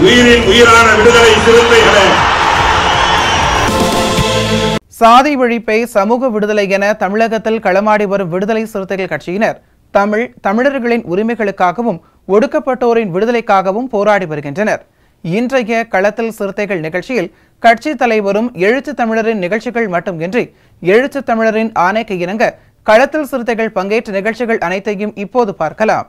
உயிரின் உயிரான விடுதலை சிறுத்தைகளே, சாதி ஒழிப்பை சமூக விடுதலை என தமிழகத்தில் களமாடி வரும் விடுதலை சிறுத்தைகள் கட்சியினர் தமிழர்களின் உரிமைகளுக்காகவும் ஒடுக்கப்பட்டோரின் விடுதலைக்காகவும் போராடி வருகின்றனர். இன்றைய களத்தில் சிறுத்தைகள் நிகழ்ச்சியில் கட்சி தலைவரும் எழுத்து தமிழரின் நிகழ்ச்சிகள் மட்டுமின்றி எழுத்து தமிழரின் ஆணைக்கு இணங்க களத்தில் சிறுத்தைகள் பங்கேற்ற நிகழ்ச்சிகள் அனைத்தையும் இப்போது பார்க்கலாம்.